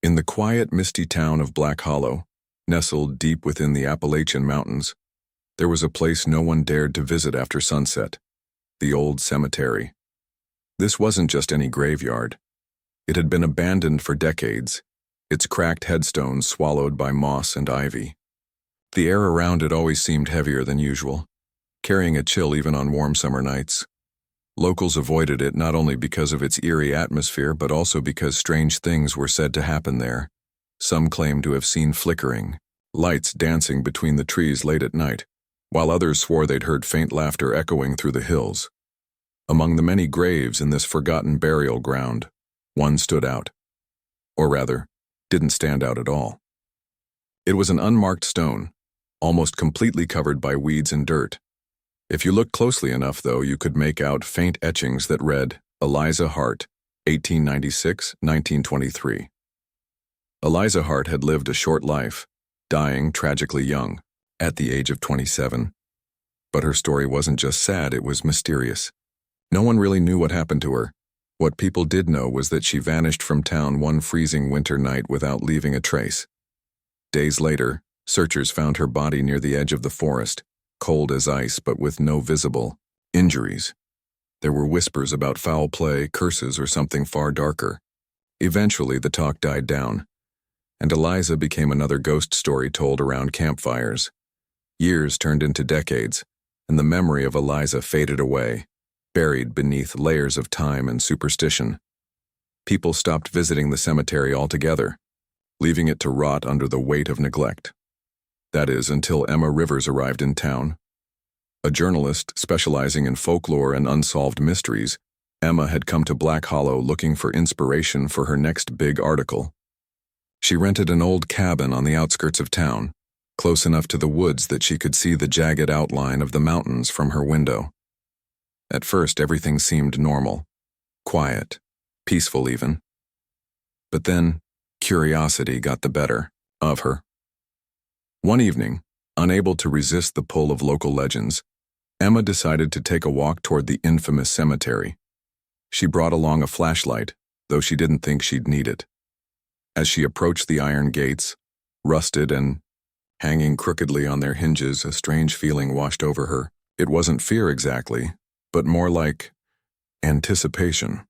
In the quiet, misty town of Black Hollow, nestled deep within the Appalachian Mountains, there was a place no one dared to visit after sunset: the old cemetery. This wasn't just any graveyard. It had been abandoned for decades, its cracked headstones swallowed by moss and ivy. The air around it always seemed heavier than usual, carrying a chill even on warm summer nights. Locals avoided it not only because of its eerie atmosphere but also because strange things were said to happen there. Some claimed to have seen flickering lights dancing between the trees late at night, while others swore they'd heard faint laughter echoing through the hills. Among the many graves in this forgotten burial ground, one stood out. Or rather, didn't stand out at all. It was an unmarked stone, almost completely covered by weeds and dirt. If you looked closely enough, though, you could make out faint etchings that read, Eliza Hart, 1896-1923. Eliza Hart had lived a short life, dying tragically young, at the age of 27. But her story wasn't just sad, it was mysterious. No one really knew what happened to her. What people did know was that she vanished from town one freezing winter night without leaving a trace. Days later, searchers found her body near the edge of the forest, cold as ice but with no visible injuries. There were whispers about foul play, curses, or something far darker. Eventually, the talk died down, and Eliza became another ghost story told around campfires. Years turned into decades, and the memory of Eliza faded away, buried beneath layers of time and superstition. People stopped visiting the cemetery altogether, leaving it to rot under the weight of neglect. That is, until Emma Rivers arrived in town. A journalist specializing in folklore and unsolved mysteries, Emma had come to Black Hollow looking for inspiration for her next big article. She rented an old cabin on the outskirts of town, close enough to the woods that she could see the jagged outline of the mountains from her window. At first, everything seemed normal, quiet, peaceful even. But then, curiosity got the better of her. One evening, unable to resist the pull of local legends, Emma decided to take a walk toward the infamous cemetery. She brought along a flashlight, though she didn't think she'd need it. As she approached the iron gates, rusted and hanging crookedly on their hinges, a strange feeling washed over her. It wasn't fear exactly, but more like anticipation.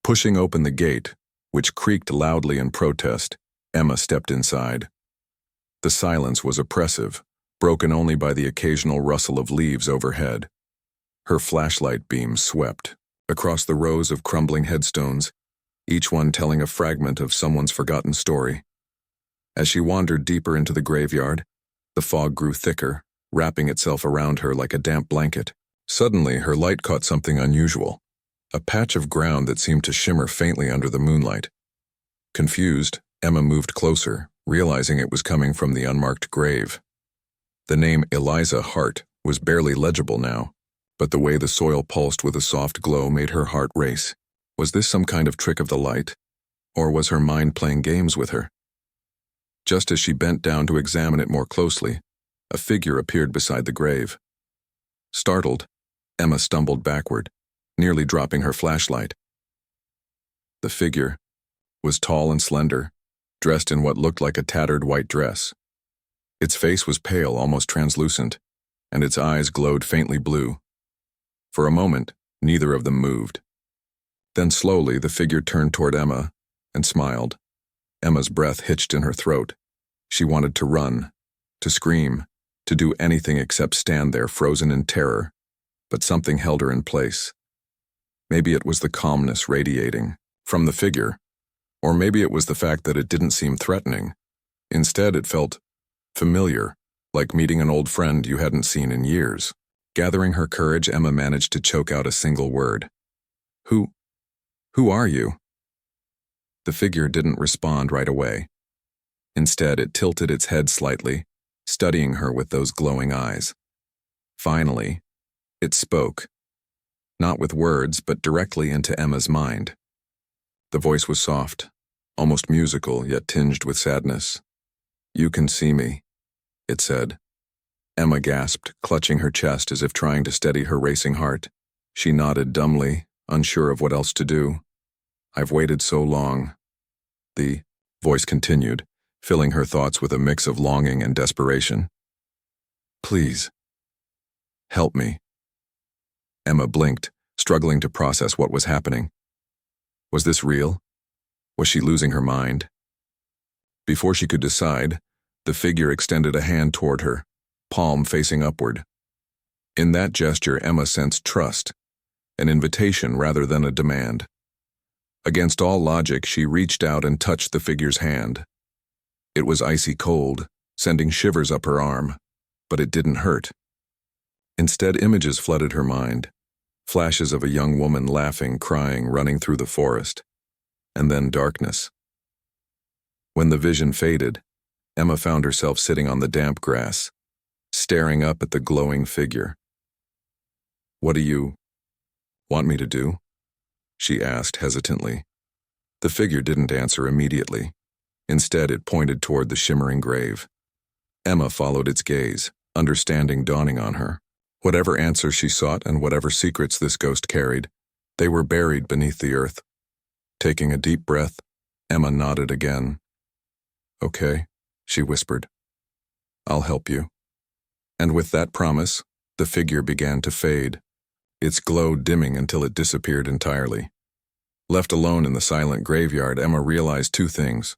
Pushing open the gate, which creaked loudly in protest, Emma stepped inside. The silence was oppressive, broken only by the occasional rustle of leaves overhead. Her flashlight beam swept across the rows of crumbling headstones, each one telling a fragment of someone's forgotten story. As she wandered deeper into the graveyard, the fog grew thicker, wrapping itself around her like a damp blanket. Suddenly, her light caught something unusual, a patch of ground that seemed to shimmer faintly under the moonlight. Confused, Emma moved closer, realizing it was coming from the unmarked grave. The name Eliza Hart was barely legible now, but the way the soil pulsed with a soft glow made her heart race. Was this some kind of trick of the light, or was her mind playing games with her? Just as she bent down to examine it more closely, a figure appeared beside the grave. Startled, Emma stumbled backward, nearly dropping her flashlight. The figure was tall and slender, dressed in what looked like a tattered white dress. Its face was pale, almost translucent, and its eyes glowed faintly blue. For a moment, neither of them moved. Then slowly, the figure turned toward Emma and smiled. Emma's breath hitched in her throat. She wanted to run, to scream, to do anything except stand there frozen in terror, but something held her in place. Maybe it was the calmness radiating from the figure, or maybe it was the fact that it didn't seem threatening. Instead, it felt familiar, like meeting an old friend you hadn't seen in years. Gathering her courage, Emma managed to choke out a single word. Who are you?" The figure didn't respond right away. Instead, it tilted its head slightly, studying her with those glowing eyes. Finally, it spoke. Not with words, but directly into Emma's mind. The voice was soft, almost musical, yet tinged with sadness. "You can see me," it said. Emma gasped, clutching her chest as if trying to steady her racing heart. She nodded dumbly, unsure of what else to do. "I've waited so long." The voice continued, filling her thoughts with a mix of longing and desperation. Please, help me. Emma blinked, struggling to process what was happening. Was this real? Was she losing her mind? Before she could decide, the figure extended a hand toward her, palm facing upward. In that gesture, Emma sensed trust, an invitation rather than a demand. Against all logic, she reached out and touched the figure's hand. It was icy cold, sending shivers up her arm, but it didn't hurt. Instead, images flooded her mind, flashes of a young woman laughing, crying, running through the forest, and then darkness. When the vision faded, Emma found herself sitting on the damp grass, staring up at the glowing figure. "What do you want me to do?" she asked hesitantly. The figure didn't answer immediately. Instead, it pointed toward the shimmering grave. Emma followed its gaze, understanding dawning on her. Whatever answers she sought and whatever secrets this ghost carried, they were buried beneath the earth. Taking a deep breath, Emma nodded again. "Okay," she whispered. "I'll help you." And with that promise, the figure began to fade, its glow dimming until it disappeared entirely. Left alone in the silent graveyard, Emma realized two things.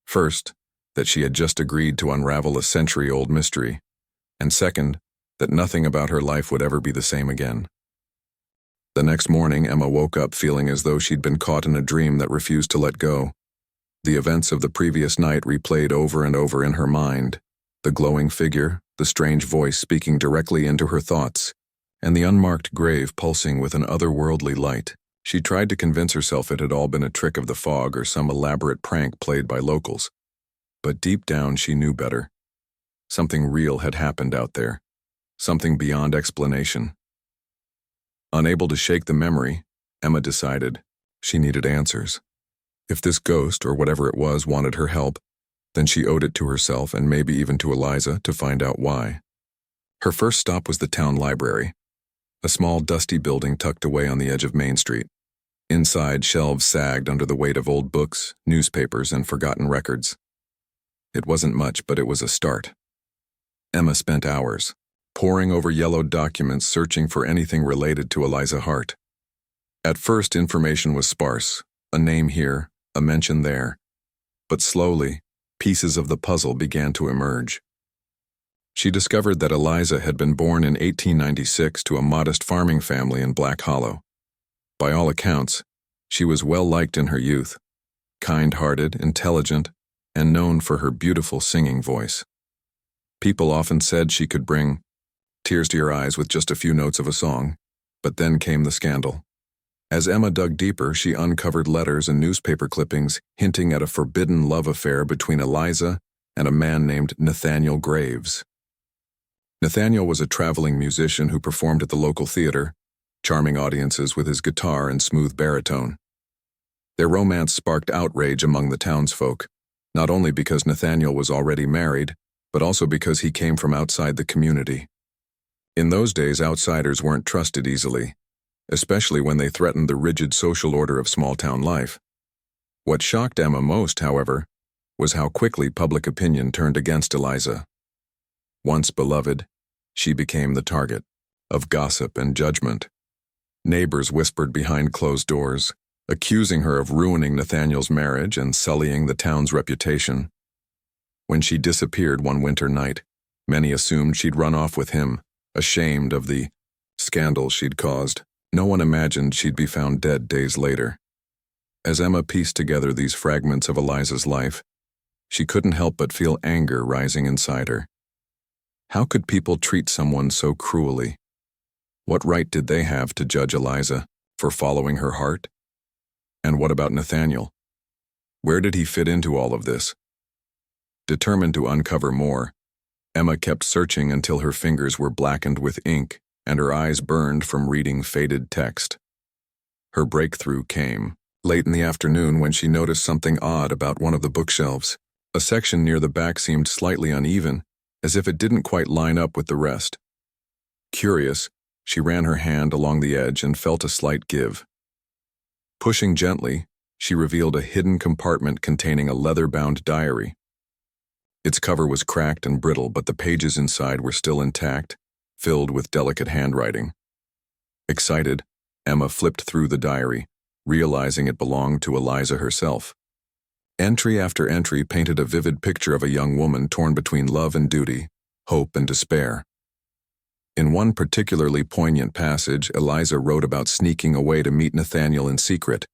First, that she had just agreed to unravel a century-old mystery, and second, that nothing about her life would ever be the same again. The next morning, Emma woke up feeling as though she'd been caught in a dream that refused to let go. The events of the previous night replayed over and over in her mind, the glowing figure, the strange voice speaking directly into her thoughts, and the unmarked grave pulsing with an otherworldly light. She tried to convince herself it had all been a trick of the fog or some elaborate prank played by locals. But deep down she knew better. Something real had happened out there, something beyond explanation. Unable to shake the memory, Emma decided she needed answers. If this ghost, or whatever it was, wanted her help, then she owed it to herself and maybe even to Eliza to find out why. Her first stop was the town library, a small dusty building tucked away on the edge of Main Street. Inside, shelves sagged under the weight of old books, newspapers, and forgotten records. It wasn't much, but it was a start. Emma spent hours, poring over yellowed documents searching for anything related to Eliza Hart. At first, information was sparse, a name here, a mention there. But slowly, pieces of the puzzle began to emerge. She discovered that Eliza had been born in 1896 to a modest farming family in Black Hollow. By all accounts, she was well-liked in her youth, kind-hearted, intelligent, and known for her beautiful singing voice. People often said she could bring tears to your eyes with just a few notes of a song, but then came the scandal. As Emma dug deeper, she uncovered letters and newspaper clippings hinting at a forbidden love affair between Eliza and a man named Nathaniel Graves. Nathaniel was a traveling musician who performed at the local theater, charming audiences with his guitar and smooth baritone. Their romance sparked outrage among the townsfolk, not only because Nathaniel was already married, but also because he came from outside the community. In those days, outsiders weren't trusted easily, especially when they threatened the rigid social order of small-town life. What shocked Emma most, however, was how quickly public opinion turned against Eliza. Once beloved, she became the target of gossip and judgment. Neighbors whispered behind closed doors, accusing her of ruining Nathaniel's marriage and sullying the town's reputation. When she disappeared one winter night, many assumed she'd run off with him, ashamed of the scandal she'd caused. No one imagined she'd be found dead days later. As Emma pieced together these fragments of Eliza's life, she couldn't help but feel anger rising inside her. How could people treat someone so cruelly? What right did they have to judge Eliza for following her heart? And what about Nathaniel? Where did he fit into all of this? Determined to uncover more, Emma kept searching until her fingers were blackened with ink and her eyes burned from reading faded text. Her breakthrough came late in the afternoon when she noticed something odd about one of the bookshelves. A section near the back seemed slightly uneven, as if it didn't quite line up with the rest. Curious, she ran her hand along the edge and felt a slight give. Pushing gently, she revealed a hidden compartment containing a leather-bound diary. Its cover was cracked and brittle, but the pages inside were still intact, filled with delicate handwriting. Excited, Emma flipped through the diary, realizing it belonged to Eliza herself. Entry after entry painted a vivid picture of a young woman torn between love and duty, hope and despair. In one particularly poignant passage, Eliza wrote about sneaking away to meet Nathaniel in secret,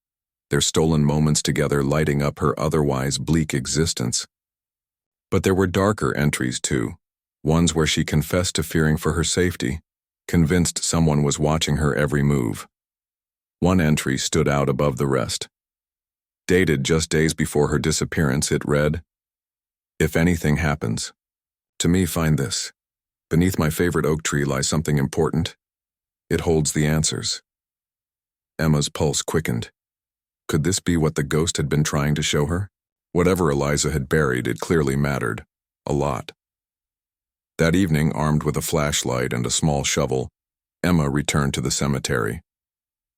their stolen moments together lighting up her otherwise bleak existence. But there were darker entries too, ones where she confessed to fearing for her safety, convinced someone was watching her every move. One entry stood out above the rest. Dated just days before her disappearance, it read, "If anything happens, to me find this. Beneath my favorite oak tree lies something important. It holds the answers." Emma's pulse quickened. Could this be what the ghost had been trying to show her? Whatever Eliza had buried, it clearly mattered. A lot. That evening, armed with a flashlight and a small shovel, Emma returned to the cemetery.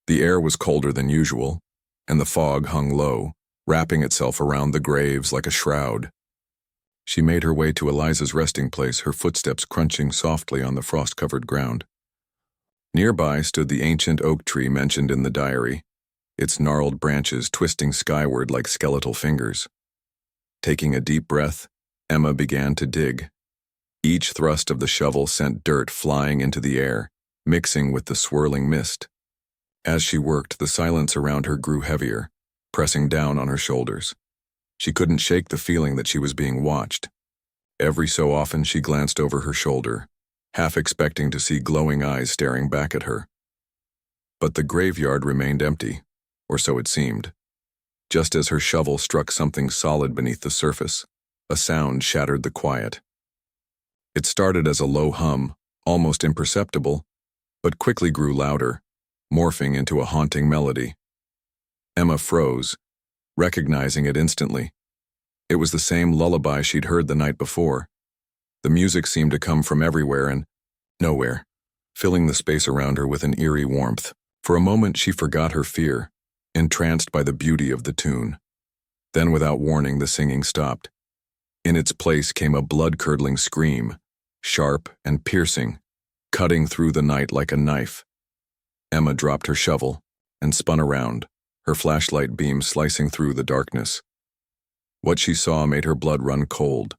The air was colder than usual, and the fog hung low, wrapping itself around the graves like a shroud. She made her way to Eliza's resting place, her footsteps crunching softly on the frost-covered ground. Nearby stood the ancient oak tree mentioned in the diary, its gnarled branches twisting skyward like skeletal fingers. Taking a deep breath, Emma began to dig. Each thrust of the shovel sent dirt flying into the air, mixing with the swirling mist. As she worked, the silence around her grew heavier, pressing down on her shoulders. She couldn't shake the feeling that she was being watched. Every so often she glanced over her shoulder, half expecting to see glowing eyes staring back at her. But the graveyard remained empty, or so it seemed. Just as her shovel struck something solid beneath the surface, a sound shattered the quiet. It started as a low hum, almost imperceptible, but quickly grew louder, morphing into a haunting melody. Emma froze, recognizing it instantly. It was the same lullaby she'd heard the night before. The music seemed to come from everywhere and nowhere, filling the space around her with an eerie warmth. For a moment she forgot her fear, entranced by the beauty of the tune. Then without warning, the singing stopped. In its place came a blood-curdling scream, sharp and piercing, cutting through the night like a knife. Emma dropped her shovel and spun around, her flashlight beam slicing through the darkness. What she saw made her blood run cold.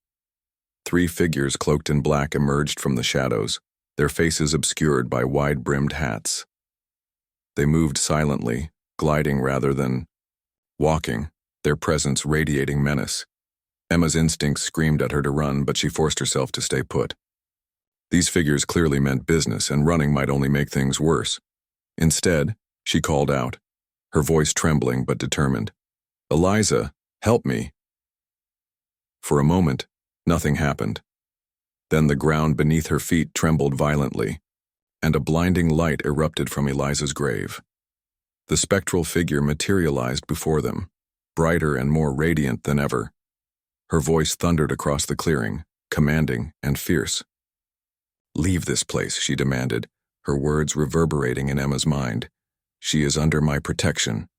3 figures cloaked in black emerged from the shadows, their faces obscured by wide-brimmed hats. They moved silently, gliding rather than walking, their presence radiating menace. Emma's instincts screamed at her to run, but she forced herself to stay put. These figures clearly meant business, and running might only make things worse. Instead, she called out, her voice trembling but determined. "Eliza, help me." For a moment, nothing happened. Then the ground beneath her feet trembled violently, and a blinding light erupted from Eliza's grave. The spectral figure materialized before them, brighter and more radiant than ever. Her voice thundered across the clearing, commanding and fierce. "Leave this place," she demanded, her words reverberating in Emma's mind. "She is under my protection."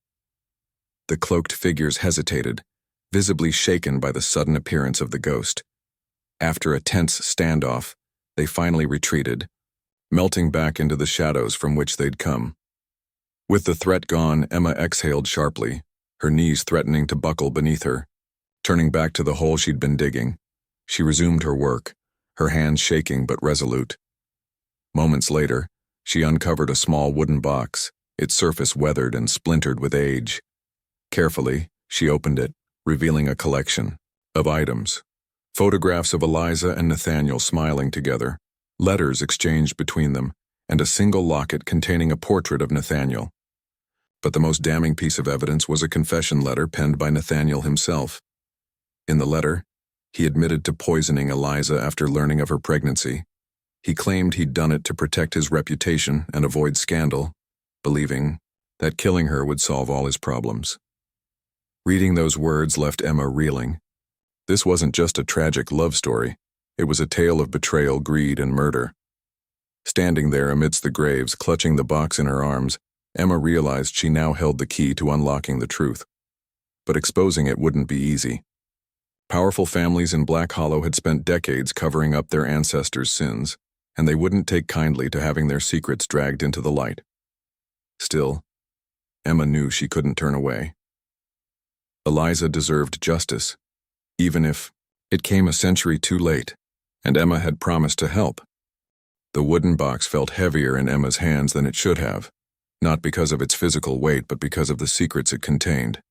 The cloaked figures hesitated, visibly shaken by the sudden appearance of the ghost. After a tense standoff, they finally retreated, melting back into the shadows from which they'd come. With the threat gone, Emma exhaled sharply, her knees threatening to buckle beneath her. Turning back to the hole she'd been digging, she resumed her work, her hands shaking but resolute. Moments later, she uncovered a small wooden box, its surface weathered and splintered with age. Carefully, she opened it, revealing a collection of items. Photographs of Eliza and Nathaniel smiling together, letters exchanged between them, and a single locket containing a portrait of Nathaniel. But the most damning piece of evidence was a confession letter penned by Nathaniel himself. In the letter, he admitted to poisoning Eliza after learning of her pregnancy. He claimed he'd done it to protect his reputation and avoid scandal, believing that killing her would solve all his problems. Reading those words left Emma reeling. This wasn't just a tragic love story. It was a tale of betrayal, greed, and murder. Standing there amidst the graves, clutching the box in her arms, Emma realized she now held the key to unlocking the truth. but exposing it wouldn't be easy. Powerful families in Black Hollow had spent decades covering up their ancestors' sins, and they wouldn't take kindly to having their secrets dragged into the light. Still, Emma knew she couldn't turn away. Eliza deserved justice, even if it came a century too late, and Emma had promised to help. The wooden box felt heavier in Emma's hands than it should have, not because of its physical weight but because of the secrets it contained.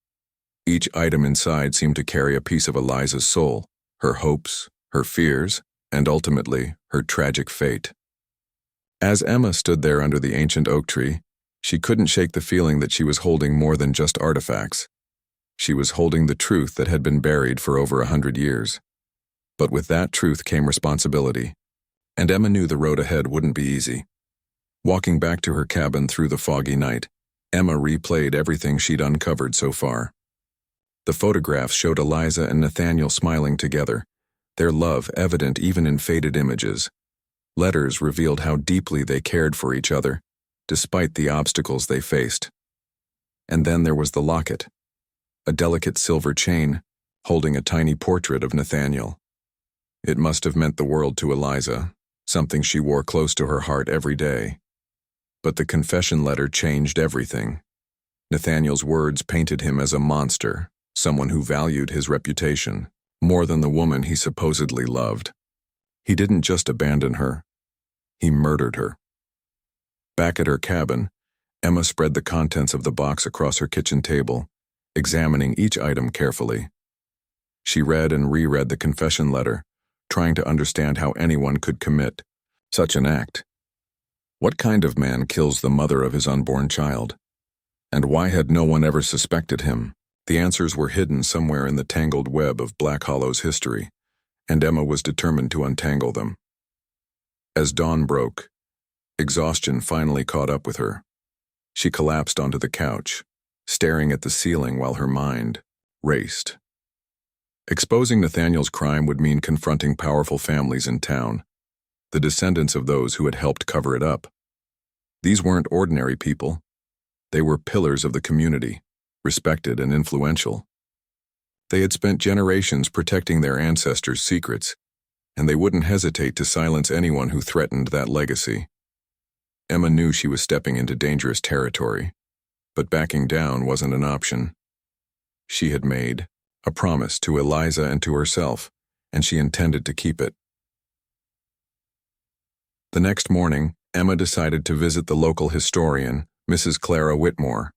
Each item inside seemed to carry a piece of Eliza's soul, her hopes, her fears, and ultimately, her tragic fate. As Emma stood there under the ancient oak tree, she couldn't shake the feeling that she was holding more than just artifacts. She was holding the truth that had been buried for over 100 years. But with that truth came responsibility, and Emma knew the road ahead wouldn't be easy. Walking back to her cabin through the foggy night, Emma replayed everything she'd uncovered so far. The photographs showed Eliza and Nathaniel smiling together, their love evident even in faded images. Letters revealed how deeply they cared for each other, despite the obstacles they faced. And then there was the locket, a delicate silver chain holding a tiny portrait of Nathaniel. It must have meant the world to Eliza, something she wore close to her heart every day. But the confession letter changed everything. Nathaniel's words painted him as a monster, someone who valued his reputation more than the woman he supposedly loved. He didn't just abandon her, he murdered her. Back at her cabin, Emma spread the contents of the box across her kitchen table, examining each item carefully. She read and reread the confession letter, trying to understand how anyone could commit such an act. What kind of man kills the mother of his unborn child? And why had no one ever suspected him? The answers were hidden somewhere in the tangled web of Black Hollow's history, and Emma was determined to untangle them. As dawn broke, exhaustion finally caught up with her. She collapsed onto the couch, staring at the ceiling while her mind raced. Exposing Nathaniel's crime would mean confronting powerful families in town, the descendants of those who had helped cover it up. These weren't ordinary people. They were pillars of the community, respected and influential. They had spent generations protecting their ancestors' secrets, and they wouldn't hesitate to silence anyone who threatened that legacy. Emma knew she was stepping into dangerous territory, but backing down wasn't an option. She had made a promise to Eliza and to herself, and she intended to keep it. The next morning, Emma decided to visit the local historian, Mrs. Clara Whitmore.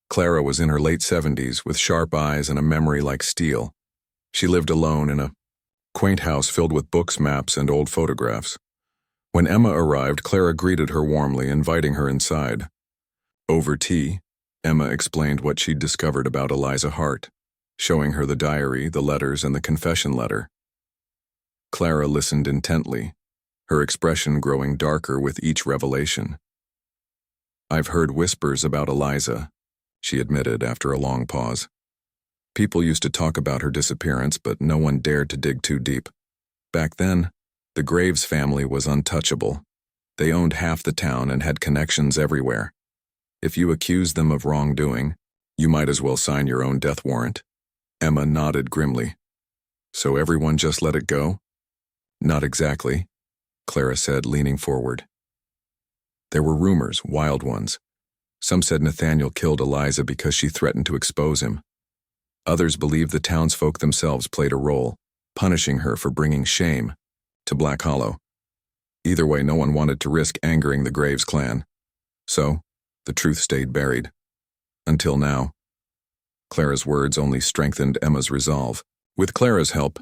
Clara was in her late 70s with sharp eyes and a memory like steel. She lived alone in a quaint house filled with books, maps, and old photographs. When Emma arrived, Clara greeted her warmly, inviting her inside. Over tea, Emma explained what she'd discovered about Eliza Hart, showing her the diary, the letters, and the confession letter. Clara listened intently, her expression growing darker with each revelation. "I've heard whispers about Eliza," she admitted after a long pause. "People used to talk about her disappearance, but no one dared to dig too deep. Back then, the Graves family was untouchable. They owned half the town and had connections everywhere. If you accused them of wrongdoing, you might as well sign your own death warrant." Emma nodded grimly. "So everyone just let it go?" "Not exactly," Clara said, leaning forward. "There were rumors, wild ones. Some said Nathaniel killed Eliza because she threatened to expose him. Others believed the townsfolk themselves played a role, punishing her for bringing shame to Black Hollow. Either way, no one wanted to risk angering the Graves clan. So, the truth stayed buried. Until now." Clara's words only strengthened Emma's resolve. With Clara's help,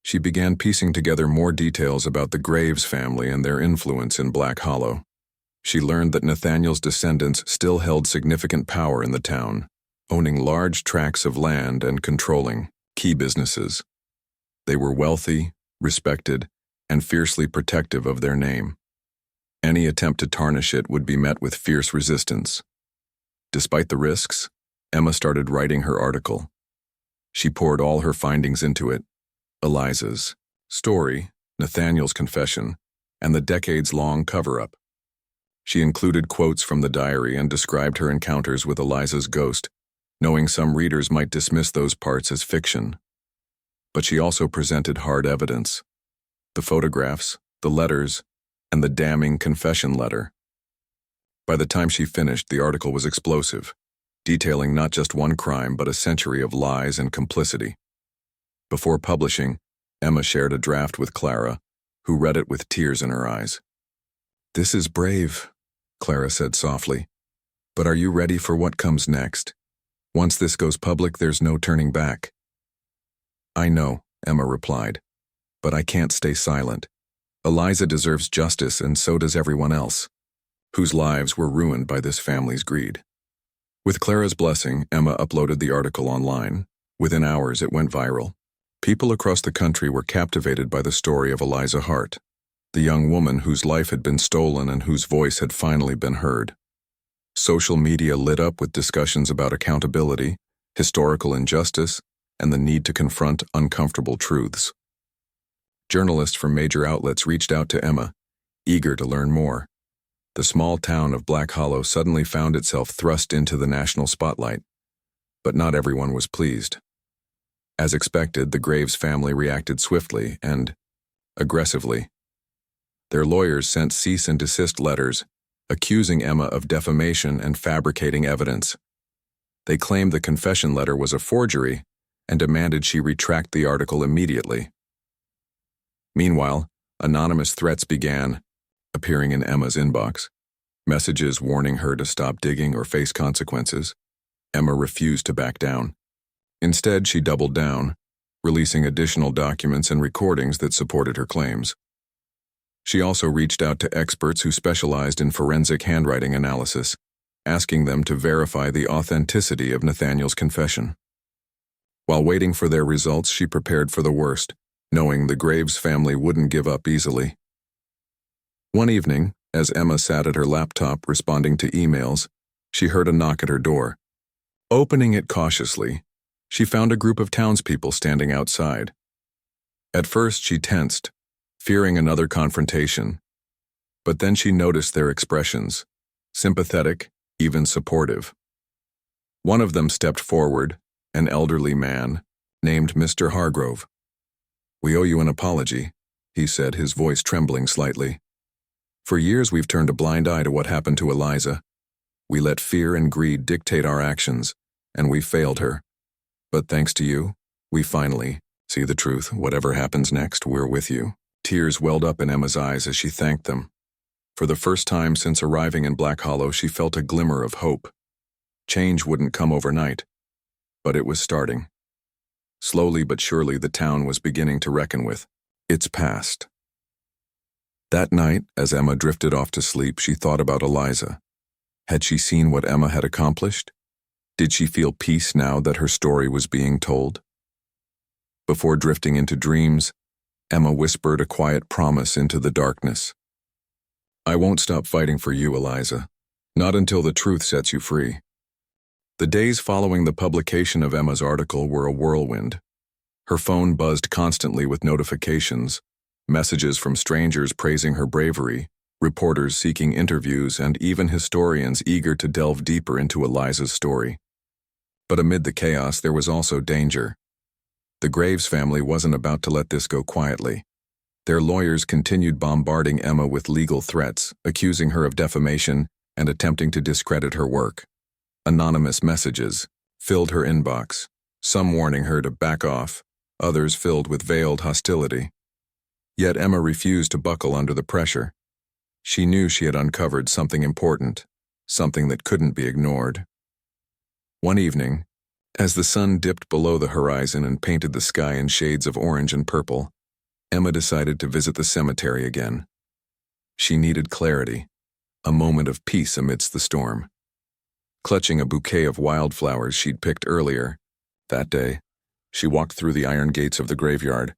she began piecing together more details about the Graves family and their influence in Black Hollow. She learned that Nathaniel's descendants still held significant power in the town, owning large tracts of land and controlling key businesses. They were wealthy, respected, and fiercely protective of their name. Any attempt to tarnish it would be met with fierce resistance. Despite the risks, Emma started writing her article. She poured all her findings into it: Eliza's story, Nathaniel's confession, and the decades-long cover-up. She included quotes from the diary and described her encounters with Eliza's ghost, knowing some readers might dismiss those parts as fiction. But she also presented hard evidence: the photographs, the letters, and the damning confession letter. By the time she finished, the article was explosive, detailing not just one crime but a century of lies and complicity. Before publishing, Emma shared a draft with Clara, who read it with tears in her eyes. "This is brave," Clara said softly. "But are you ready for what comes next? Once this goes public, there's no turning back." "I know," Emma replied, "but I can't stay silent. Eliza deserves justice, and so does everyone else, whose lives were ruined by this family's greed." With Clara's blessing, Emma uploaded the article online. Within hours, it went viral. People across the country were captivated by the story of Eliza Hart, the young woman whose life had been stolen and whose voice had finally been heard. Social media lit up with discussions about accountability, historical injustice, and the need to confront uncomfortable truths. Journalists from major outlets reached out to Emma, eager to learn more. The small town of Black Hollow suddenly found itself thrust into the national spotlight. But not everyone was pleased. As expected, the Graves family reacted swiftly and aggressively. Their lawyers sent cease and desist letters, accusing Emma of defamation and fabricating evidence. They claimed the confession letter was a forgery and demanded she retract the article immediately. Meanwhile, anonymous threats began appearing in Emma's inbox, messages warning her to stop digging or face consequences. Emma refused to back down. Instead, she doubled down, releasing additional documents and recordings that supported her claims. She also reached out to experts who specialized in forensic handwriting analysis, asking them to verify the authenticity of Nathaniel's confession. While waiting for their results, she prepared for the worst, knowing the Graves family wouldn't give up easily. One evening, as Emma sat at her laptop responding to emails, she heard a knock at her door. Opening it cautiously, she found a group of townspeople standing outside. At first, she tensed, fearing another confrontation. But then she noticed their expressions, sympathetic, even supportive. One of them stepped forward, an elderly man, named Mr. Hargrove. "We owe you an apology," he said, his voice trembling slightly. "For years we've turned a blind eye to what happened to Eliza. We let fear and greed dictate our actions, and we failed her. But thanks to you, we finally see the truth. Whatever happens next, we're with you." Tears welled up in Emma's eyes as she thanked them. For the first time since arriving in Black Hollow, she felt a glimmer of hope. Change wouldn't come overnight, but it was starting. Slowly but surely, the town was beginning to reckon with its past. That night, as Emma drifted off to sleep, she thought about Eliza. Had she seen what Emma had accomplished? Did she feel peace now that her story was being told? Before drifting into dreams, Emma whispered a quiet promise into the darkness. "I won't stop fighting for you, Eliza. Not until the truth sets you free." The days following the publication of Emma's article were a whirlwind. Her phone buzzed constantly with notifications, messages from strangers praising her bravery, reporters seeking interviews, and even historians eager to delve deeper into Eliza's story. But amid the chaos, there was also danger. The Graves family wasn't about to let this go quietly. Their lawyers continued bombarding Emma with legal threats, accusing her of defamation and attempting to discredit her work. Anonymous messages filled her inbox, some warning her to back off, others filled with veiled hostility. Yet Emma refused to buckle under the pressure. She knew she had uncovered something important, something that couldn't be ignored. One evening, as the sun dipped below the horizon and painted the sky in shades of orange and purple, Emma decided to visit the cemetery again. She needed clarity, a moment of peace amidst the storm. Clutching a bouquet of wildflowers she'd picked earlier that day, she walked through the iron gates of the graveyard,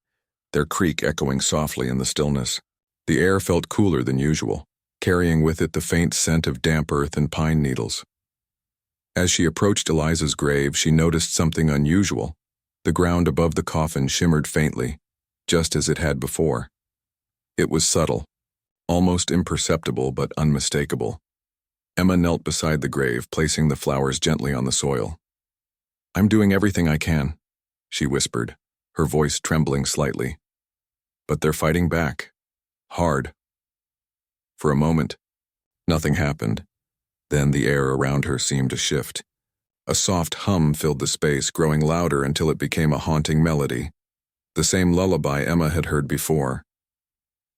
their creak echoing softly in the stillness. The air felt cooler than usual, carrying with it the faint scent of damp earth and pine needles. As she approached Eliza's grave, she noticed something unusual. The ground above the coffin shimmered faintly, just as it had before. It was subtle, almost imperceptible but unmistakable. Emma knelt beside the grave, placing the flowers gently on the soil. I'm doing everything I can, she whispered, her voice trembling slightly. But they're fighting back. Hard. For a moment, nothing happened. Then the air around her seemed to shift. A soft hum filled the space, growing louder until it became a haunting melody. The same lullaby Emma had heard before.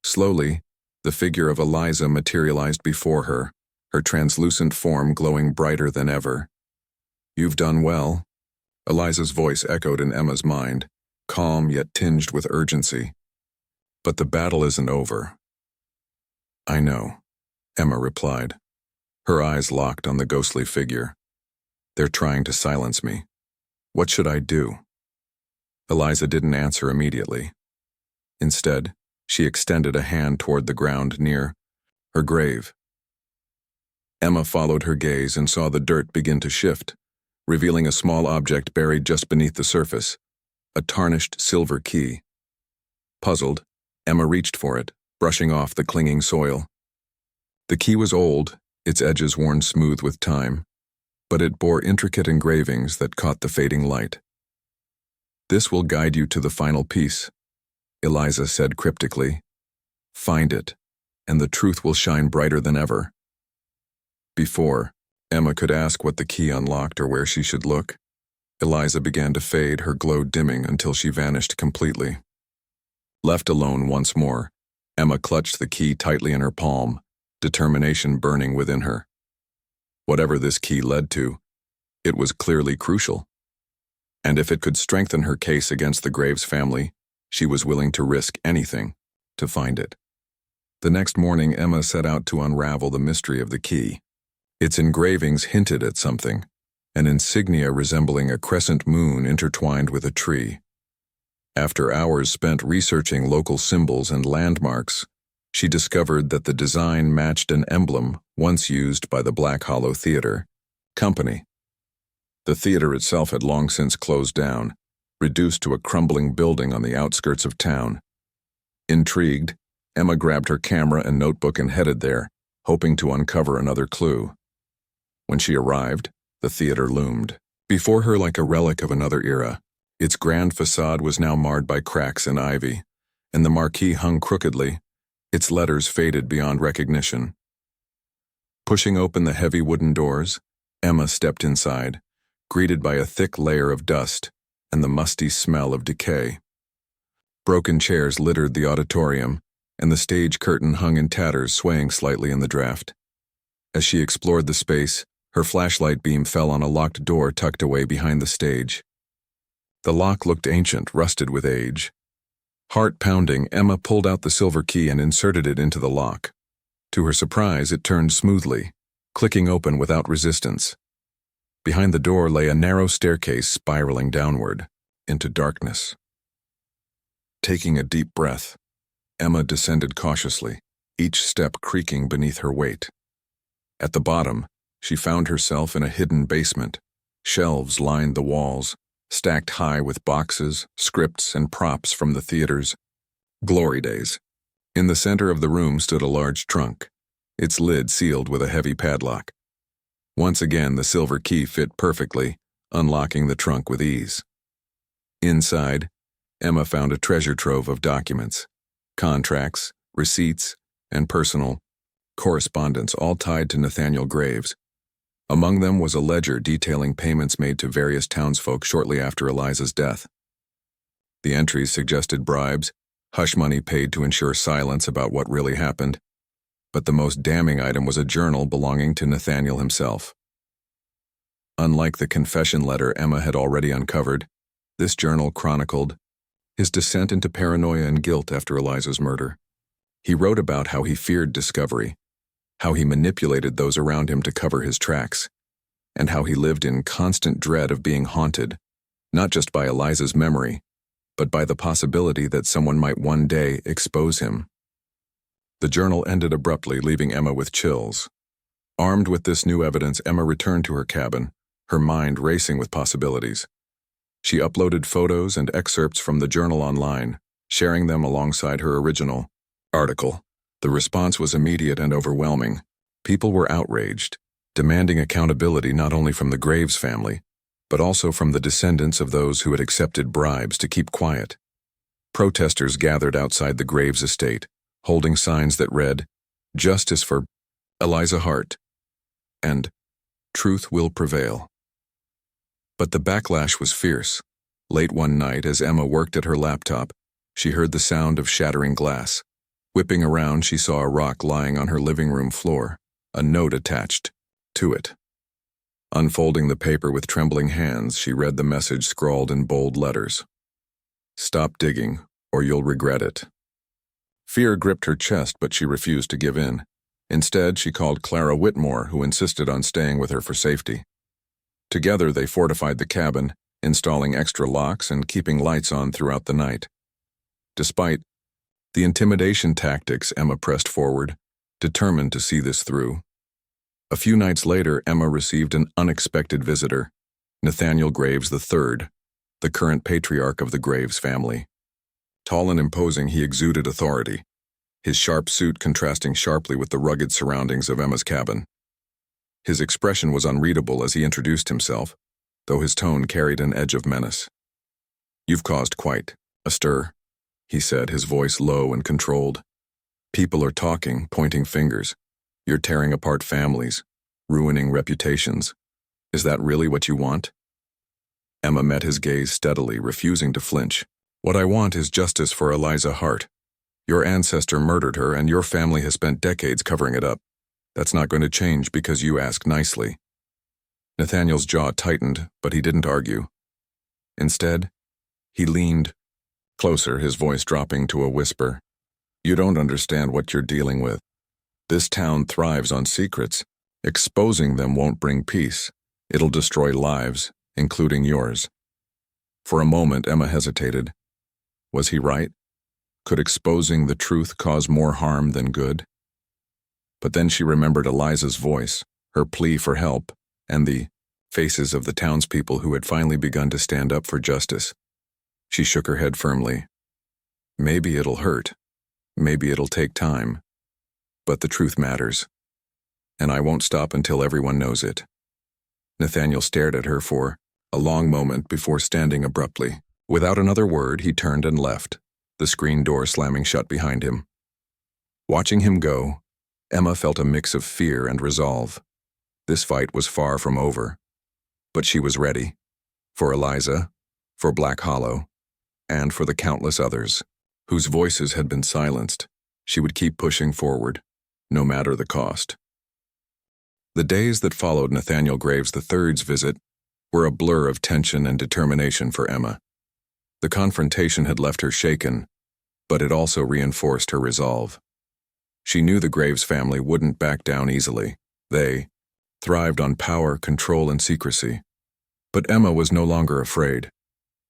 Slowly, the figure of Eliza materialized before her, her translucent form glowing brighter than ever. You've done well. Eliza's voice echoed in Emma's mind, calm yet tinged with urgency. But the battle isn't over. I know, Emma replied. Her eyes locked on the ghostly figure. They're trying to silence me. What should I do? Eliza didn't answer immediately. Instead, she extended a hand toward the ground near her grave. Emma followed her gaze and saw the dirt begin to shift, revealing a small object buried just beneath the surface, a tarnished silver key. Puzzled, Emma reached for it, brushing off the clinging soil. The key was old, its edges worn smooth with time, but it bore intricate engravings that caught the fading light. This will guide you to the final piece, Eliza said cryptically. Find it, and the truth will shine brighter than ever. Before Emma could ask what the key unlocked or where she should look, Eliza began to fade, her glow dimming until she vanished completely. Left alone once more, Emma clutched the key tightly in her palm, determination burning within her. Whatever this key led to, it was clearly crucial. And if it could strengthen her case against the Graves family, she was willing to risk anything to find it. The next morning, Emma set out to unravel the mystery of the key. Its engravings hinted at something, an insignia resembling a crescent moon intertwined with a tree. After hours spent researching local symbols and landmarks, she discovered that the design matched an emblem once used by the Black Hollow Theater Company. The theater itself had long since closed down, reduced to a crumbling building on the outskirts of town. Intrigued, Emma grabbed her camera and notebook and headed there, hoping to uncover another clue. When she arrived, the theater loomed before her like a relic of another era. Its grand facade was now marred by cracks and ivy, and the marquee hung crookedly, its letters faded beyond recognition. Pushing open the heavy wooden doors, Emma stepped inside, greeted by a thick layer of dust and the musty smell of decay. Broken chairs littered the auditorium, and the stage curtain hung in tatters, swaying slightly in the draft. As she explored the space, her flashlight beam fell on a locked door tucked away behind the stage. The lock looked ancient, rusted with age. Heart pounding, Emma pulled out the silver key and inserted it into the lock. To her surprise, it turned smoothly, clicking open without resistance. Behind the door lay a narrow staircase spiraling downward, into darkness. Taking a deep breath, Emma descended cautiously, each step creaking beneath her weight. At the bottom, she found herself in a hidden basement. Shelves lined the walls, stacked high with boxes, scripts, and props from the theater's glory days. In the center of the room stood a large trunk, its lid sealed with a heavy padlock. Once again, the silver key fit perfectly, unlocking the trunk with ease. Inside, Emma found a treasure trove of documents, contracts, receipts, and personal correspondence, all tied to Nathaniel Graves. Among them was a ledger detailing payments made to various townsfolk shortly after Eliza's death. The entries suggested bribes, hush money paid to ensure silence about what really happened, but the most damning item was a journal belonging to Nathaniel himself. Unlike the confession letter Emma had already uncovered, this journal chronicled his descent into paranoia and guilt after Eliza's murder. He wrote about how he feared discovery, how he manipulated those around him to cover his tracks, and how he lived in constant dread of being haunted, not just by Eliza's memory, but by the possibility that someone might one day expose him. The journal ended abruptly, leaving Emma with chills. Armed with this new evidence, Emma returned to her cabin, her mind racing with possibilities. She uploaded photos and excerpts from the journal online, sharing them alongside her original article. The response was immediate and overwhelming. People were outraged, demanding accountability not only from the Graves family, but also from the descendants of those who had accepted bribes to keep quiet. Protesters gathered outside the Graves estate, holding signs that read, "Justice for Eliza Hart," and "Truth will prevail." But the backlash was fierce. Late one night, as Emma worked at her laptop, she heard the sound of shattering glass. Whipping around, she saw a rock lying on her living room floor, a note attached to it. Unfolding the paper with trembling hands, she read the message scrawled in bold letters. "Stop digging, or you'll regret it." Fear gripped her chest, but she refused to give in. Instead, she called Clara Whitmore, who insisted on staying with her for safety. Together, they fortified the cabin, installing extra locks and keeping lights on throughout the night. Despite the intimidation tactics, Emma pressed forward, determined to see this through. A few nights later, Emma received an unexpected visitor, Nathaniel Graves III, the current patriarch of the Graves family. Tall and imposing, he exuded authority, his sharp suit contrasting sharply with the rugged surroundings of Emma's cabin. His expression was unreadable as he introduced himself, though his tone carried an edge of menace. "You've caused quite a stir," he said, his voice low and controlled. "People are talking, pointing fingers. You're tearing apart families, ruining reputations. Is that really what you want?" Emma met his gaze steadily, refusing to flinch. "What I want is justice for Eliza Hart. Your ancestor murdered her, and your family has spent decades covering it up. That's not going to change because you ask nicely." Nathaniel's jaw tightened, but he didn't argue. Instead, he leaned closer, his voice dropping to a whisper. "You don't understand what you're dealing with. This town thrives on secrets. Exposing them won't bring peace. It'll destroy lives, including yours." For a moment, Emma hesitated. Was he right? Could exposing the truth cause more harm than good? But then she remembered Eliza's voice, her plea for help, and the faces of the townspeople who had finally begun to stand up for justice. She shook her head firmly. "Maybe it'll hurt. Maybe it'll take time. But the truth matters. And I won't stop until everyone knows it." Nathaniel stared at her for a long moment before standing abruptly. Without another word, he turned and left, the screen door slamming shut behind him. Watching him go, Emma felt a mix of fear and resolve. This fight was far from over. But she was ready. For Eliza, for Black Hollow, and for the countless others whose voices had been silenced. She would keep pushing forward, no matter the cost. The days that followed Nathaniel Graves III's visit were a blur of tension and determination for Emma. The confrontation had left her shaken, but it also reinforced her resolve. She knew the Graves family wouldn't back down easily. They thrived on power, control, and secrecy. But Emma was no longer afraid.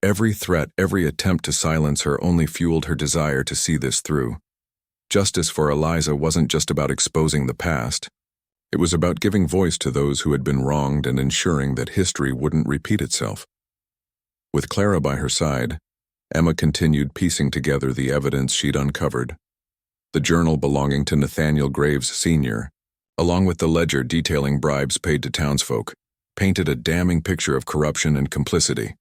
Every threat, every attempt to silence her only fueled her desire to see this through. Justice for Eliza wasn't just about exposing the past. It was about giving voice to those who had been wronged and ensuring that history wouldn't repeat itself. With Clara by her side, Emma continued piecing together the evidence she'd uncovered. The journal belonging to Nathaniel Graves Sr., along with the ledger detailing bribes paid to townsfolk, painted a damning picture of corruption and complicity.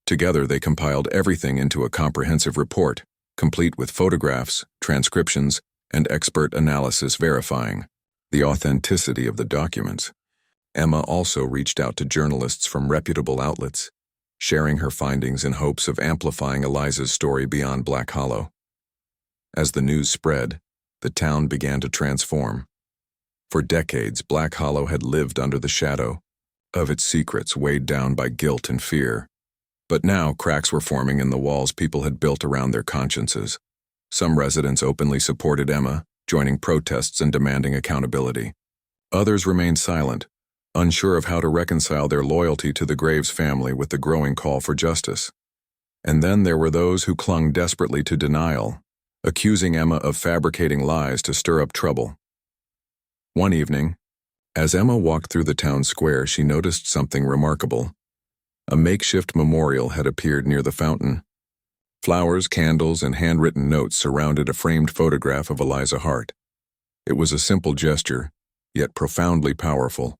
Together, they compiled everything into a comprehensive report, complete with photographs, transcriptions, and expert analysis verifying the authenticity of the documents. Emma also reached out to journalists from reputable outlets, sharing her findings in hopes of amplifying Eliza's story beyond Black Hollow. As the news spread, the town began to transform. For decades, Black Hollow had lived under the shadow of its secrets, weighed down by guilt and fear. But now cracks were forming in the walls people had built around their consciences. Some residents openly supported Emma, joining protests and demanding accountability. Others remained silent, unsure of how to reconcile their loyalty to the Graves family with the growing call for justice. And then there were those who clung desperately to denial, accusing Emma of fabricating lies to stir up trouble. One evening, as Emma walked through the town square, she noticed something remarkable. A makeshift memorial had appeared near the fountain. Flowers, candles, and handwritten notes surrounded a framed photograph of Eliza Hart. It was a simple gesture, yet profoundly powerful.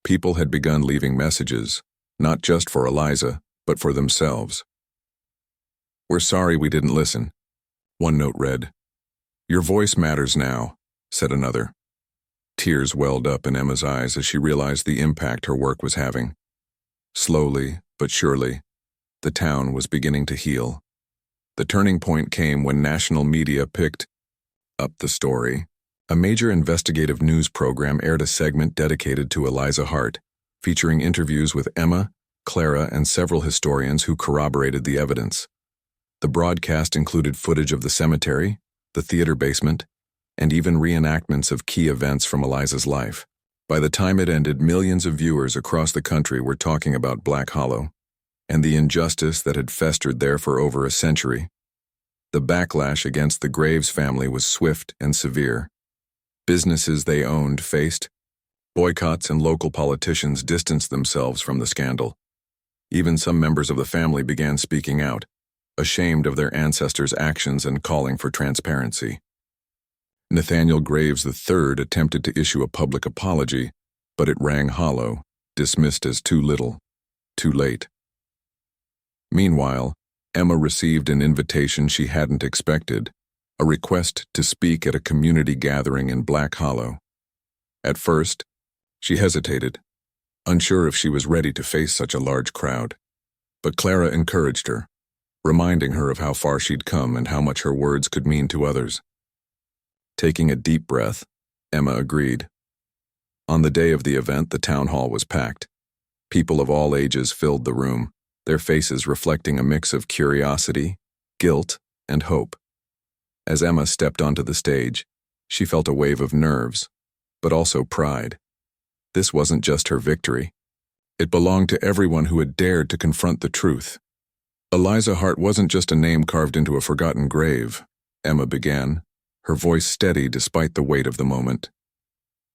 People had begun leaving messages, not just for Eliza, but for themselves. "We're sorry we didn't listen," one note read. "Your voice matters now," said another. Tears welled up in Emma's eyes as she realized the impact her work was having. Slowly, but surely, the town was beginning to heal. The turning point came when national media picked up the story. A major investigative news program aired a segment dedicated to Eliza Hart, featuring interviews with Emma, Clara, and several historians who corroborated the evidence. The broadcast included footage of the cemetery, the theater basement, and even reenactments of key events from Eliza's life. By the time it ended, millions of viewers across the country were talking about Black Hollow and the injustice that had festered there for over a century. The backlash against the Graves family was swift and severe. Businesses they owned faced boycotts, and local politicians distanced themselves from the scandal. Even some members of the family began speaking out, ashamed of their ancestors' actions and calling for transparency. Nathaniel Graves III attempted to issue a public apology, but it rang hollow, dismissed as too little, too late. Meanwhile, Emma received an invitation she hadn't expected, a request to speak at a community gathering in Black Hollow. At first, she hesitated, unsure if she was ready to face such a large crowd. But Clara encouraged her, reminding her of how far she'd come and how much her words could mean to others. Taking a deep breath, Emma agreed. On the day of the event, the town hall was packed. People of all ages filled the room, their faces reflecting a mix of curiosity, guilt, and hope. As Emma stepped onto the stage, she felt a wave of nerves, but also pride. This wasn't just her victory. It belonged to everyone who had dared to confront the truth. Eliza Hart wasn't just a name carved into a forgotten grave, Emma began, her voice steady despite the weight of the moment.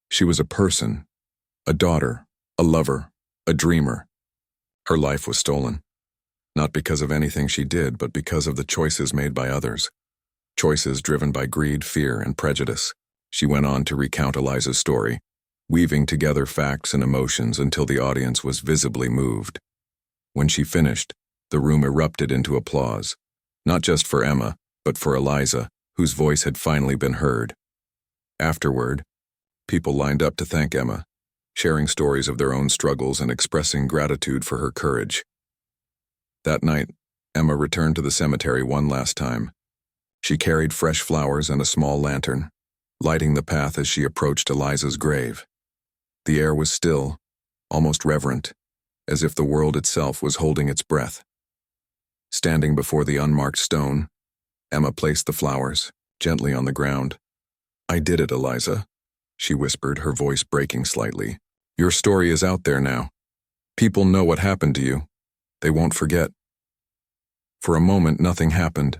She was a person, a daughter, a lover, a dreamer. Her life was stolen, not because of anything she did, but because of the choices made by others. Choices driven by greed, fear, and prejudice. She went on to recount Eliza's story, weaving together facts and emotions until the audience was visibly moved. When she finished, the room erupted into applause, not just for Emma, but for Eliza, whose voice had finally been heard. Afterward, people lined up to thank Emma, sharing stories of their own struggles and expressing gratitude for her courage. That night, Emma returned to the cemetery one last time. She carried fresh flowers and a small lantern, lighting the path as she approached Eliza's grave. The air was still, almost reverent, as if the world itself was holding its breath. Standing before the unmarked stone, Emma placed the flowers gently on the ground. "I did it, Eliza," she whispered, her voice breaking slightly. "Your story is out there now. People know what happened to you. They won't forget." For a moment, nothing happened.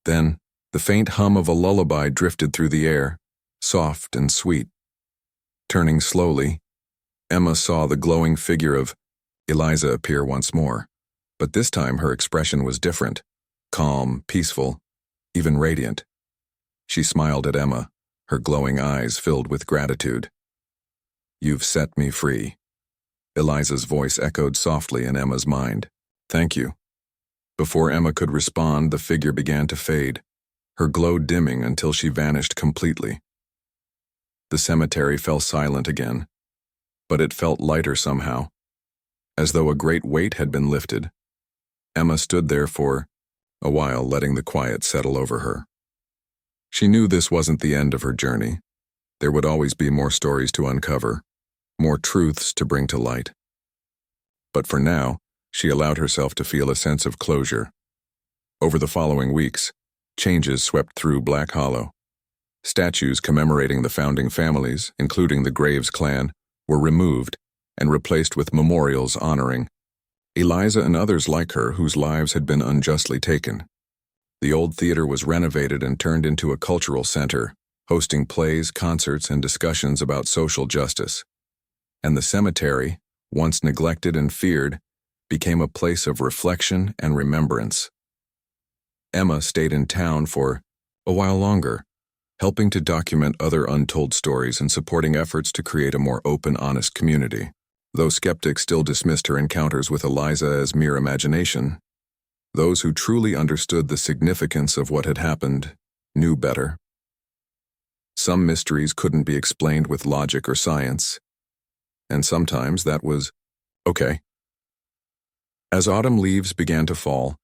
Then, the faint hum of a lullaby drifted through the air, soft and sweet. Turning slowly, Emma saw the glowing figure of Eliza appear once more, but this time her expression was different, calm, peaceful, even radiant. She smiled at Emma, her glowing eyes filled with gratitude. "You've set me free." Eliza's voice echoed softly in Emma's mind. "Thank you." Before Emma could respond, the figure began to fade, her glow dimming until she vanished completely. The cemetery fell silent again, but it felt lighter somehow, as though a great weight had been lifted. Emma stood there for a while, letting the quiet settle over her. She knew this wasn't the end of her journey. There would always be more stories to uncover, more truths to bring to light. But for now, she allowed herself to feel a sense of closure. Over the following weeks, changes swept through Black Hollow. Statues commemorating the founding families, including the Graves clan, were removed and replaced with memorials honoring Eliza and others like her whose lives had been unjustly taken. The old theater was renovated and turned into a cultural center, hosting plays, concerts, and discussions about social justice. And the cemetery, once neglected and feared, became a place of reflection and remembrance. Emma stayed in town for a while longer, helping to document other untold stories and supporting efforts to create a more open, honest community. Though skeptics still dismissed her encounters with Eliza as mere imagination, those who truly understood the significance of what had happened knew better. Some mysteries couldn't be explained with logic or science, and sometimes that was okay. As autumn leaves began to fall,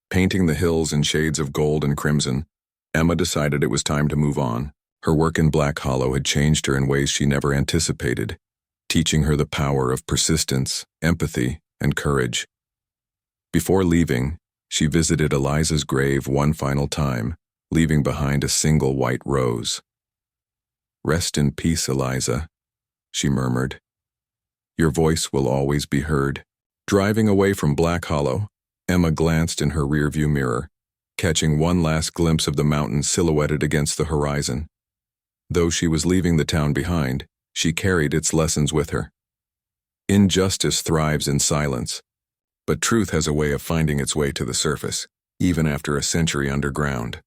painting the hills in shades of gold and crimson, Emma decided it was time to move on. Her work in Black Hollow had changed her in ways she never anticipated, teaching her the power of persistence, empathy, and courage. Before leaving, she visited Eliza's grave one final time, leaving behind a single white rose. "Rest in peace, Eliza," she murmured. "Your voice will always be heard." Driving away from Black Hollow, Emma glanced in her rearview mirror, catching one last glimpse of the mountain silhouetted against the horizon. Though she was leaving the town behind, she carried its lessons with her. Injustice thrives in silence, but truth has a way of finding its way to the surface, even after a century underground.